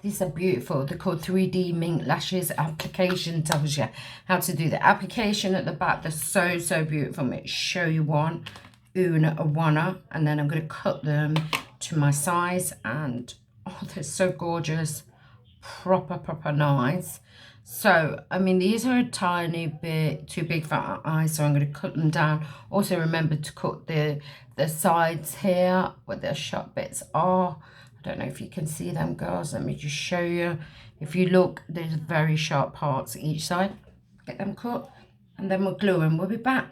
These are beautiful. They're called 3D Mink Lashes. Application tells you how to do the application at the back. They're so, so beautiful. Let me show you one. Una Awana. And then I'm going to cut them to my size. And, oh, they're so gorgeous. Proper nice. So, I mean, these are a tiny bit too big for our eyes, so I'm going to cut them down. Also, remember to cut the sides here where the sharp bits are. I don't know if you can see them, girls. Let me just show you. If you look, there's very sharp parts each side. Get them cut, and then we'll glue them. We'll be back.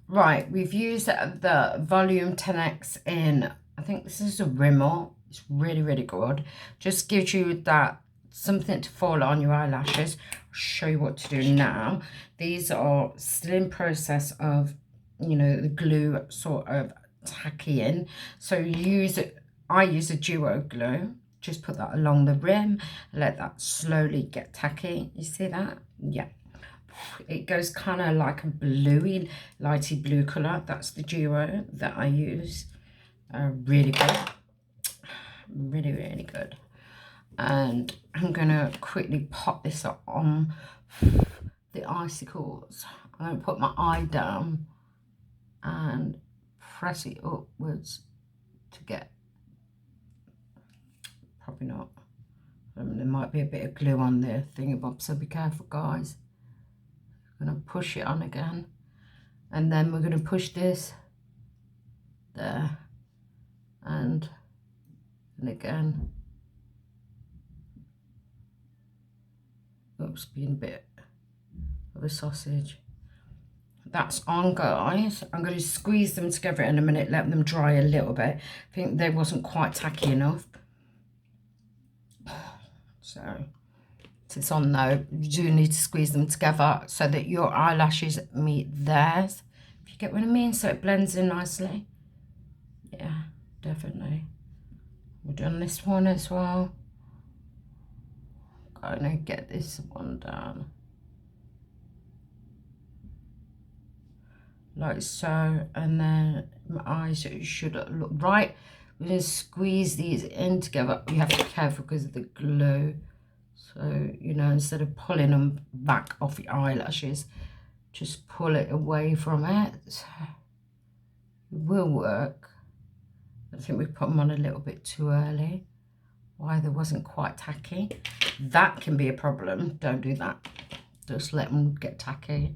Right, we've used the Volume 10X in, I think this is a Rimmel. It's really good. Just gives you that something to fall on your eyelashes. I'll show you what to do now. These are still in process of, you know, the glue sort of tacking. So I use a duo glue. Just put that along the rim. Let that slowly get tacky. You see that? Yeah. It goes kind of like a bluey, lighty blue colour. That's the duo that I use. Really good. Really good. And I'm going to quickly pop this on the icicles. I'm going to put my eye down and press it upwards to get, probably not. There might be a bit of glue on there, thingy-bob, so be careful, guys. I'm going to push it on again. And then we're going to push this there and again. Oops, being a bit of a sausage. That's on, guys. I'm going to squeeze them together in a minute, let them dry a little bit. I think they wasn't quite tacky enough. So it's on though. You do need to squeeze them together so that your eyelashes meet theirs. If you get what I mean, so it blends in nicely. Yeah, definitely. We've done this one as well. Gonna get this one down. Like so, and then my eyes should look right. We're going to squeeze these in together. You have to be careful because of the glue. So, you know, instead of pulling them back off your eyelashes, just pull it away from it. It will work. I think we put them on a little bit too early. Why they wasn't quite tacky. That can be a problem. Don't do that. Just let them get tacky.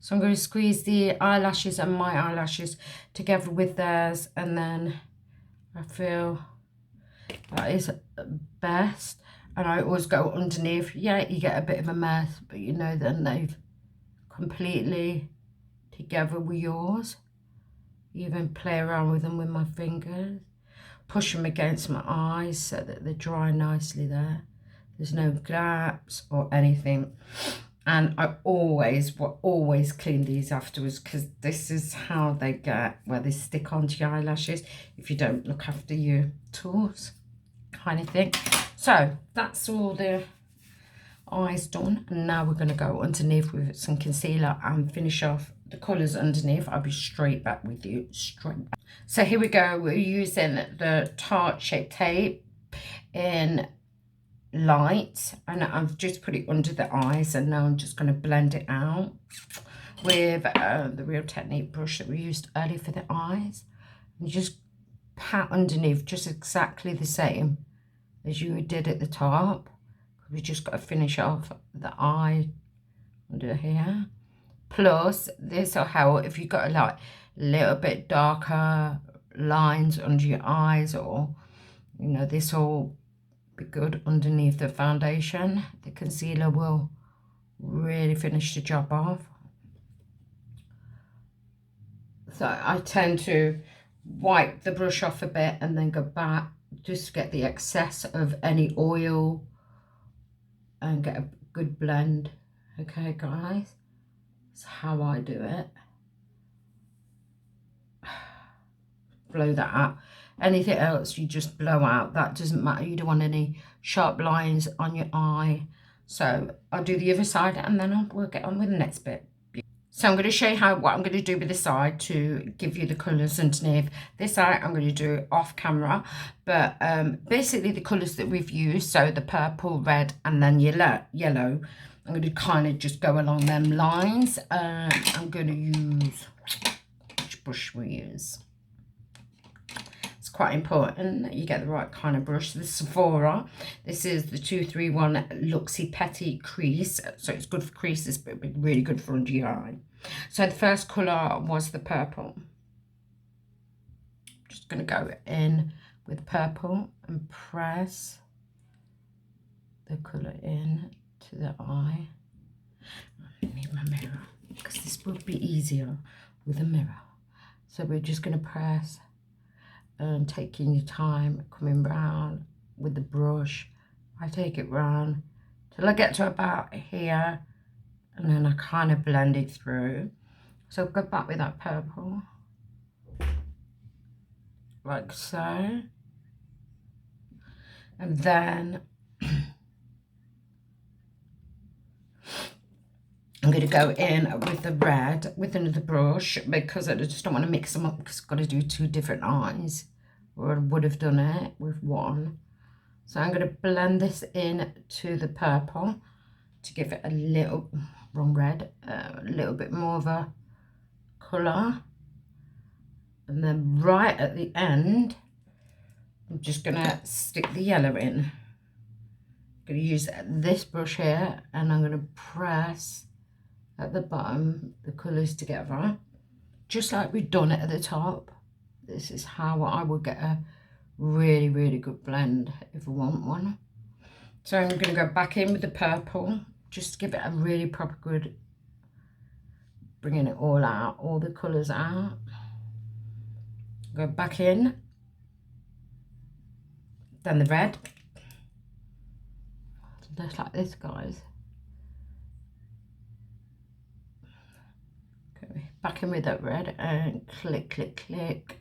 So I'm going to squeeze the eyelashes and my eyelashes together with theirs, and then I feel that is best. And I always go underneath. Yeah, you get a bit of a mess, but you know then they've completely together with yours. Even play around with them with my fingers. Push them against my eyes so that they dry nicely there. There's no gaps or anything. And I always clean these afterwards, because this is how they get where they stick onto your eyelashes if you don't look after your tools, kind of thing. So that's all the eyes done, and now we're going to go underneath with some concealer and finish off the colours underneath. I'll be straight back with you, straight back. So here we go. We're using the Tarte Shape Tape in light, and I've just put it under the eyes, and now I'm just going to blend it out with the Real Technique brush that we used earlier for the eyes, and just pat underneath just exactly the same as you did at the top. We just got to finish off the eye under here. Plus this will help if you've got like a little bit darker lines under your eyes, or you know, this will be good underneath the foundation. The concealer will really finish the job off. So I tend to wipe the brush off a bit and then go back just to get the excess of any oil and get a good blend. Okay, guys, that's how I do it. Blow that out. Anything else you just blow out. That doesn't matter. You don't want any sharp lines on your eye. So I'll do the other side, and then we'll get on with the next bit. So I'm going to show you what I'm going to do with this eye to give you the colours underneath. This eye I'm going to do off camera, but basically the colours that we've used, so the purple, red and then yellow, I'm going to kind of just go along them lines. I'm going to use, which brush we use? It's quite important that you get the right kind of brush. The Sephora, this is the 231 Luxie Petty Crease, so it's good for creases but really good for under your eye. So the first colour was the purple. Just going to go in with purple and press the colour in to the eye. I need my mirror because this would be easier with a mirror. So we're just going to press and taking your time coming round with the brush. I take it round till I get to about here, and then I kind of blend it through. So go back with that purple like so, and then I'm going to go in with the red with another brush because I just don't want to mix them up because I've got to do two different eyes, or I would have done it with one. So I'm going to blend this in to the purple to give it a little, a little bit more of a colour. And then right at the end, I'm just going to stick the yellow in. I'm going to use this brush here and I'm going to press at the bottom the colours together, just like we've done it at the top. This is how I would get a really, really good blend if I want one. So I'm going to go back in with the purple, just to give it a really proper good, bringing it all out, all the colours out. Go back in, then the red, just like this, guys. Okay, back in with that red and click, click, click.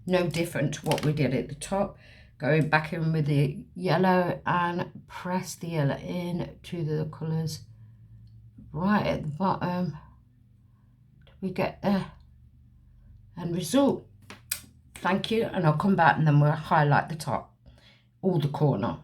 No different to what we did at the top. Going back in with the yellow and press the yellow in to the colours right at the bottom till we get the end result. Thank you, and I'll come back and then we'll highlight the top, all the corner.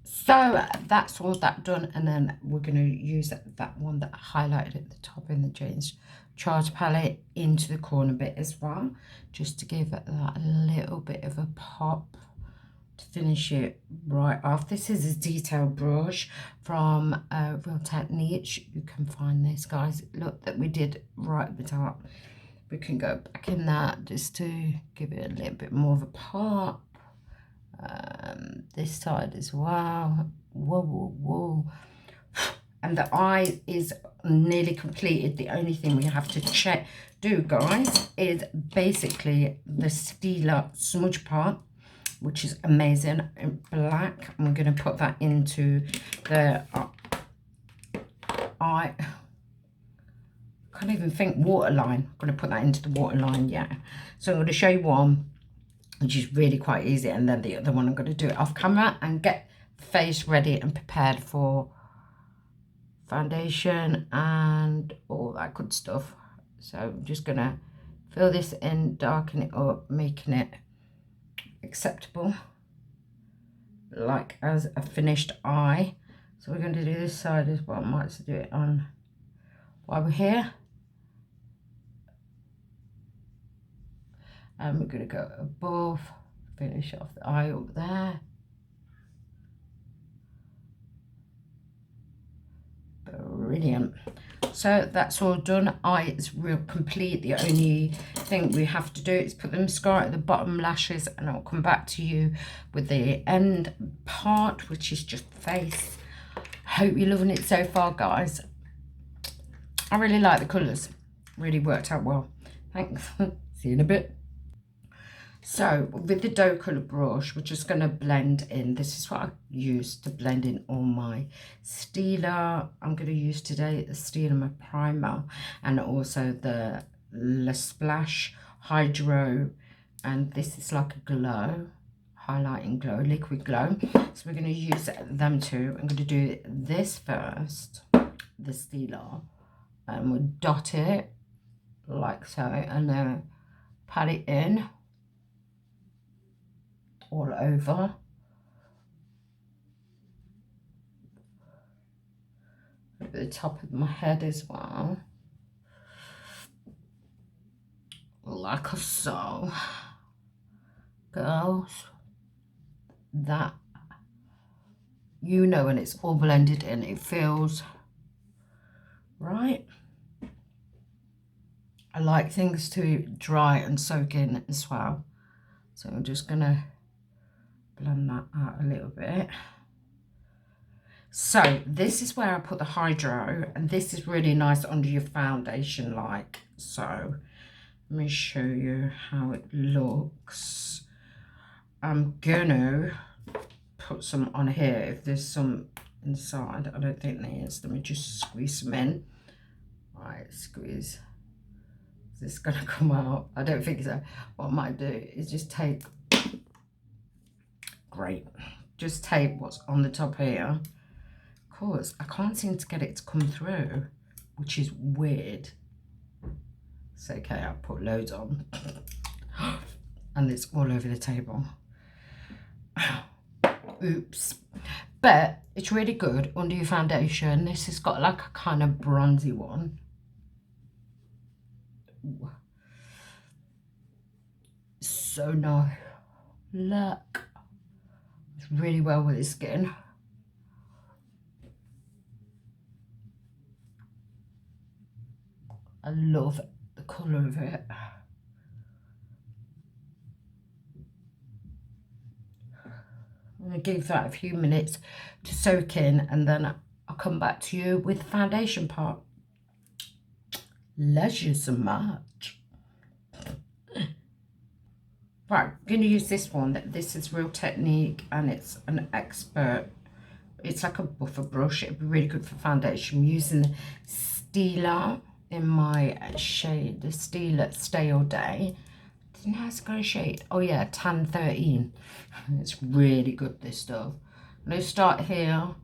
So that's all that done, and then we're going to use that one that I highlighted at the top in the Jane's Charge palette into the corner bit as well, just to give it that little bit of a pop to finish it right off. This is a detail brush from Real Techniques. You can find this, guys. Look, that we did right at the top. We can go back in that just to give it a little bit more of a pop. This side as well. Whoa, whoa, whoa. And the eye is nearly completed. The only thing we have to do, guys, is basically the Stila smudge part, which is amazing in black. I'm going to put that into the eye. I can't even think, waterline. I'm going to put that into the waterline, yeah. So I'm going to show you one, which is really quite easy, and then the other one I'm going to do it off camera and get the face ready and prepared for foundation and all that good stuff. So I'm just going to fill this in, darken it up, making it acceptable, like as a finished eye. So we're going to do this side as well. I might as well do it on while we're here. And we're going to go above, finish off the eye up there. Brilliant. So that's all done. Eye is real complete. The only thing we have to do is put the mascara at the bottom lashes, and I'll come back to you with the end part, which is just face. Hope you're loving it so far, guys. I really like the colours. Really worked out well. Thanks. See you in a bit. So with the dough colour brush, we're just going to blend in. This is what I use to blend in all my Stila. I'm going to use today the Stila my primer, and also the La Splash Hydro, and this is like a glow, highlighting glow, liquid glow. So we're going to use them two. I'm going to do this first. the Stila, and we'll dot it like so, and then pat it in all over. At the top of my head as well, like so. Girls, that, you know, when it's all blended in, it feels right. I like things to dry and soak in as well, so I'm just gonna blend that out a little bit. So this is where I put the hydro, and this is really nice under your foundation, like so. Let me show you how it looks. I'm gonna put some on here if there's some inside. I don't think there is. Let me just squeeze some in. Right, squeeze. Is this gonna come out? I don't think so. What I might do is just take, great, just tape what's on the top here. Of course, I can't seem to get it to come through, which is weird. It's okay, I'll put loads on. And it's all over the table. Oops. But it's really good under your foundation. This has got like a kind of bronzy one. Ooh. So nice. Look. It's really well with the skin. I love the colour of it. I'm going to give that a few minutes to soak in, and then I'll come back to you with the foundation part. Love you so much. Right, I'm going to use this one. This is Real Technique, and it's an expert. It's like a buffer brush. It'd be really good for foundation. I'm using Stila in my shade, the Stila Stay All Day. Didn't know it's got a shade. Oh yeah, Tan 13. It's really good, this stuff. I'm going to start here,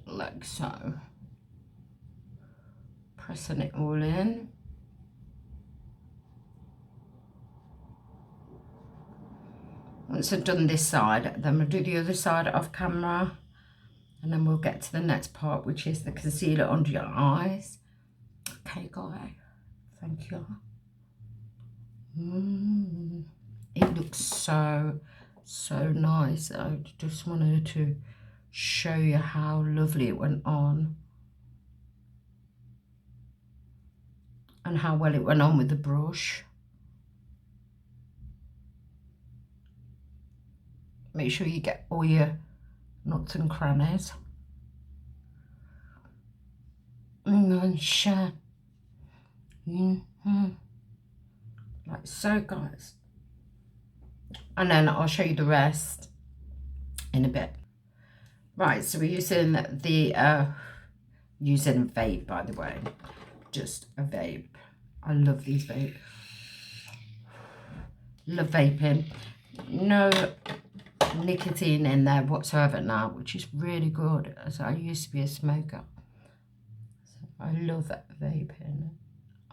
like so. Pressing it all in. Once I've done this side, then we'll do the other side off camera, and then we'll get to the next part, which is the concealer under your eyes. Okay, guys, thank you. It looks so nice. I just wanted to show you how lovely it went on, and how well it went on with the brush. Make sure you get all your nooks and crannies. And share. Like so, guys. And then I'll show you the rest in a bit. Right, so we're using the using a vape, by the way. Just a vape. I love these vapes. Love vaping. No nicotine in there whatsoever now, which is really good, as I used to be a smoker. So I love vaping.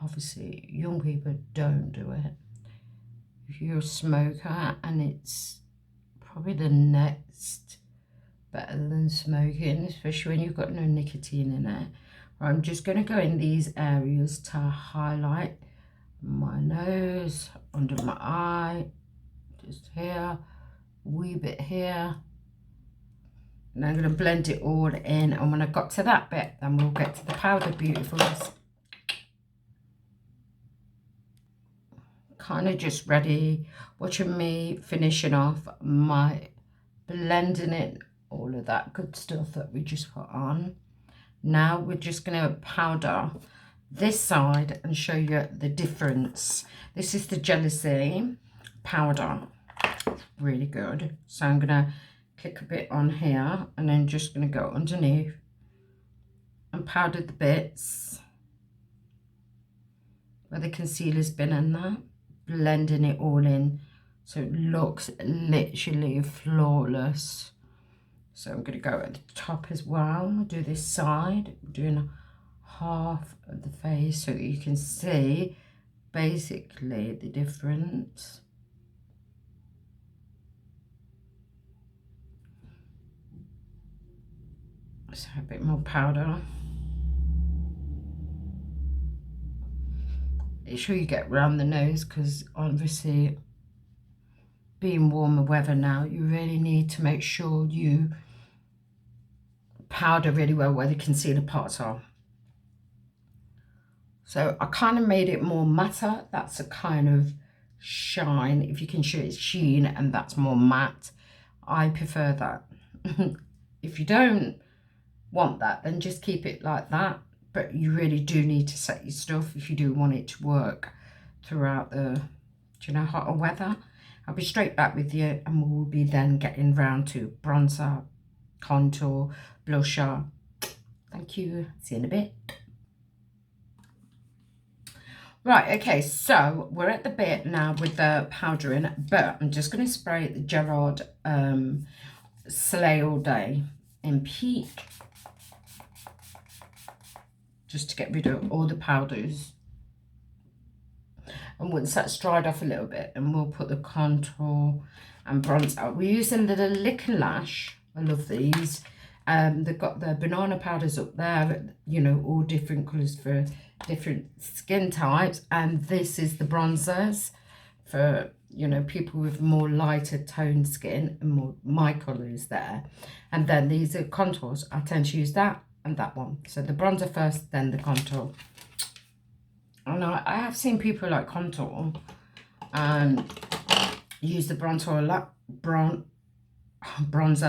Obviously, young people don't do it. If you're a smoker, and it's probably the next better than smoking, especially when you've got no nicotine in it. I'm just going to go in these areas to highlight my nose, under my eye, just here, wee bit here, and I'm going to blend it all in. And when I got to that bit, then we'll get to the powder, beautifuls. Kind of just ready, watching me finishing off my blending in all of that good stuff that we just put on. Now we're just going to powder this side and show you the difference. This is the Jealousy powder. It's really good. So I'm going to click a bit on here, and then just going to go underneath and powder the bits where the concealer's been in there, blending it all in so it looks literally flawless. So I'm going to go at the top as well. I'll do this side, doing half of the face so that you can see basically the difference. So a bit more powder. Make sure you get around the nose, because obviously being warmer weather now, you really need to make sure you powder really well where the concealer parts are. So I kind of made it more matte. That's a kind of shine, if you can show it's sheen, and that's more matte. I prefer that. If you don't want that, then just keep it like that. But you really do need to set your stuff if you do want it to work throughout the, hotter weather. I'll be straight back with you, and we'll be then getting round to bronzer, contour, blusher. Thank you. See you in a bit. Right, okay, so we're at the bit now with the powdering, but I'm just going to spray the Gerard Slay All Day in Peak, just to get rid of all the powders. And once that's dried off a little bit, and we'll put the contour and bronze out. We're using the Lick and Lash. I love these. They've got the banana powders up there, all different colours for different skin types. And this is the bronzers for, people with more lighter toned skin, and more my colours there. And then these are contours. I tend to use that and that one. So the bronzer first, then the contour. And I have seen people like contour and use the bronzer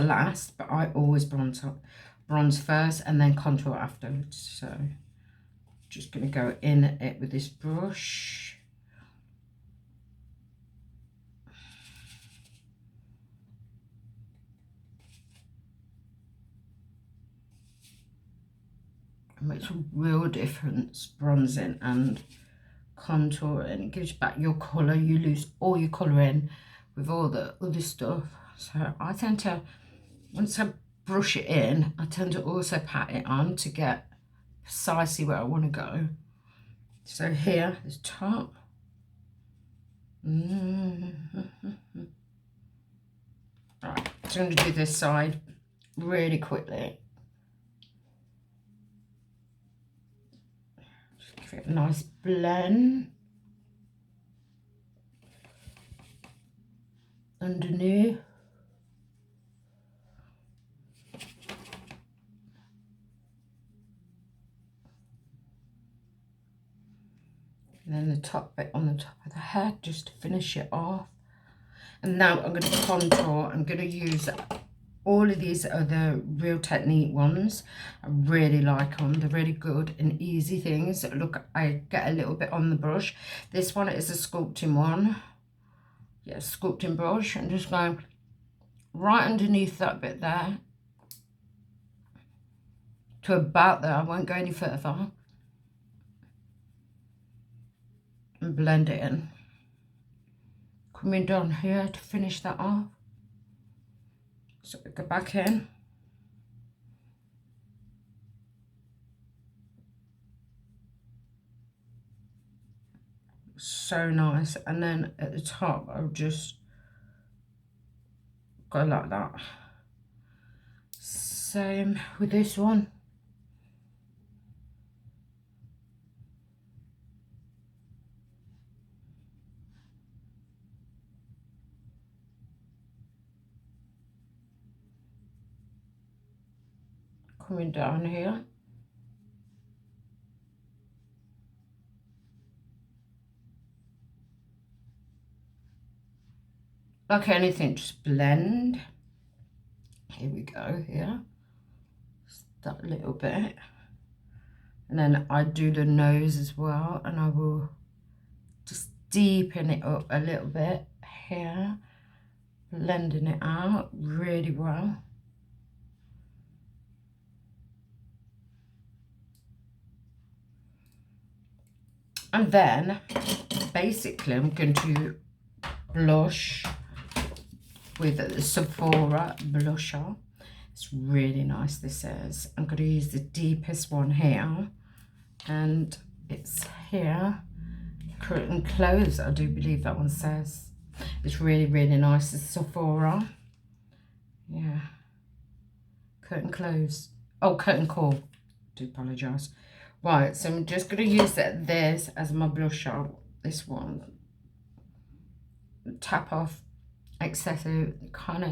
last, but I always bronze first and then contour afterwards. So just going to go in it with this brush. It makes a real difference, bronzing and contouring. It gives you back your colour. You lose all your colour in with all the other stuff. So I tend to, once I brush it in, I tend to also pat it on to get precisely where I want to go. So here, this top. Right, so I'm going to do this side really quickly. Just give it a nice blend. Underneath. And then the top bit on the top of the head, just to finish it off. And now I'm going to contour. I'm going to use all of these are the Real Technique ones. I really like them. They're really good and easy things. Look, I get a little bit on the brush. This one is a sculpting one. Yeah, sculpting brush. I'm just going right underneath that bit there to about there. I won't go any further. And blend it in. Coming down here to finish that off. So go back in. So nice. And then at the top, I'll just go like that. Same with this one. Coming down here. Like anything, just blend. Here we go, here. Just that little bit. And then I do the nose as well, and I will just deepen it up a little bit here. Blending it out really well. And then, basically, I'm going to blush with the Sephora blusher. It's really nice, this is. I'm going to use the deepest one here. And it's here. Curtain close, I do believe that one says. It's really, really nice. It's Sephora. Yeah. Curtain close. Oh, curtain call. Do apologise. Right, so I'm just going to use this as my blusher. This one. Tap off excessive, kind of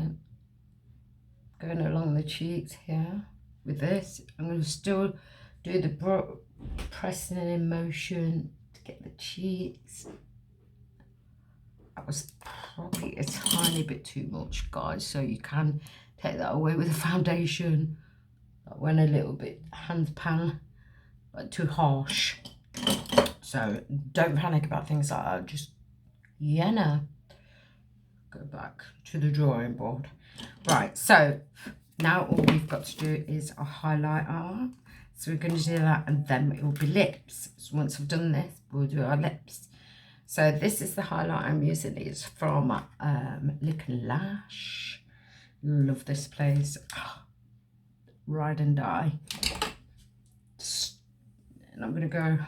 going along the cheeks here with this. I'm going to still do the pressing in motion to get the cheeks. That was probably a tiny bit too much, guys, so you can take that away with a foundation. That went a little bit handpan, but too harsh. So don't panic about things like that. Just, yeah, no. Go back to the drawing board. Right, so now all we've got to do is a highlighter. So we're going to do that, and then it will be lips. So once I've done this, we'll do our lips. So this is the highlight I'm using. It's from Eyelash. Love this place. Oh, ride and die. And I'm going to go.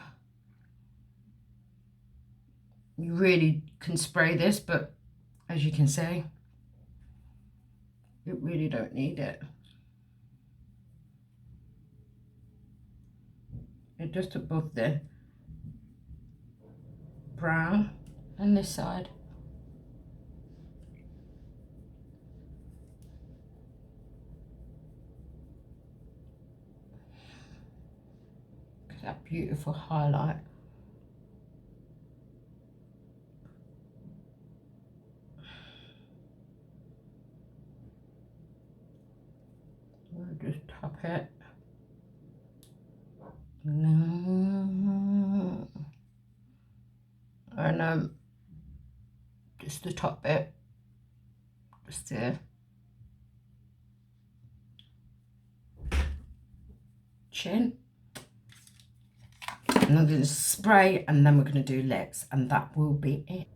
You really can spray this, but as you can see, you really don't need it. It's just above the brown and this side. That beautiful highlight. We'll just tap it. No. And just the top bit. Just there. Chin. And I'm going to spray, and then we're going to do lips, and that will be it.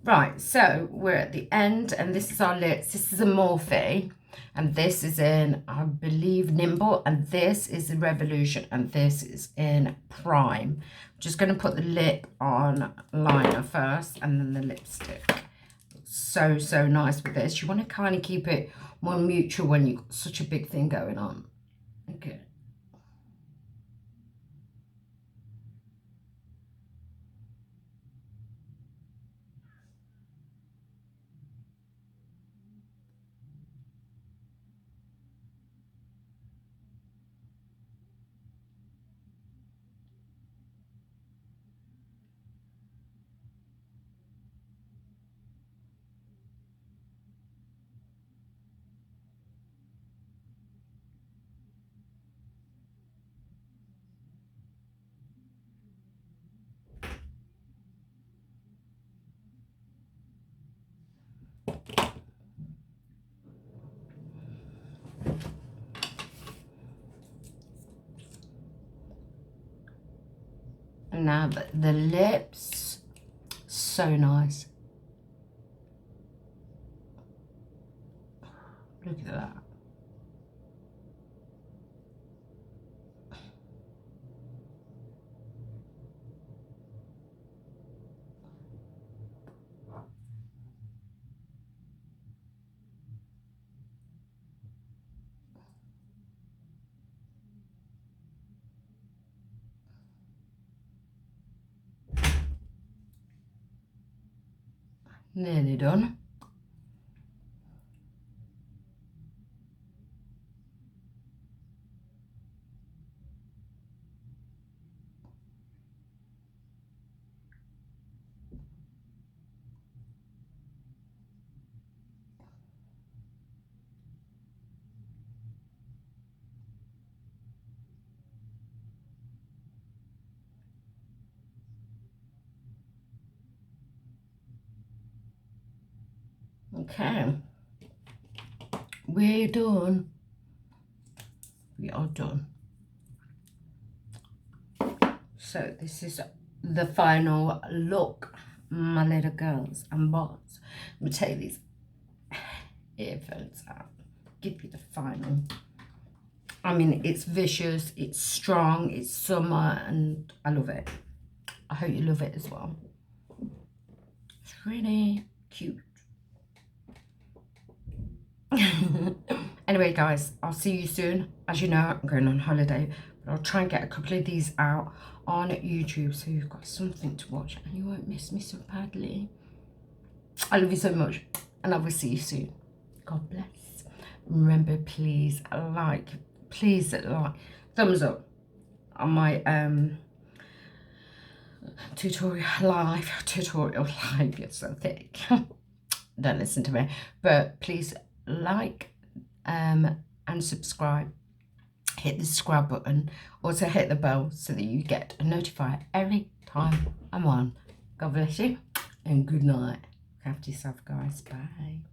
Right, so we're at the end, and this is our lips. This is a Morphe, and this is in, I believe, Nimble, and this is the Revolution, and this is in Prime. I'm just going to put the lip on liner first, and then the lipstick. So, so nice with this. You want to kind of keep it more neutral when you've got such a big thing going on. Okay. Now the lips, so nice. Look at that. Nearly done. Okay, we're done. We are done. So this is the final look, my little girls and boys. I'm gonna take these earphones out. give you the final. I mean, it's vicious, it's strong, it's summer, and I love it. I hope you love it as well. It's really cute. Anyway, guys, I'll see you soon. As you know, I'm going on holiday, but I'll try and get a couple of these out on YouTube so you've got something to watch and you won't miss me so badly. I love you so much, and I will see you soon. God bless. Remember, please like, thumbs up on my tutorial live. You're so thick. Don't listen to me, but please like and subscribe. Hit the subscribe button, also hit the bell so that you get notified every time I'm on. God bless you and good night. Look after yourself, guys. Bye.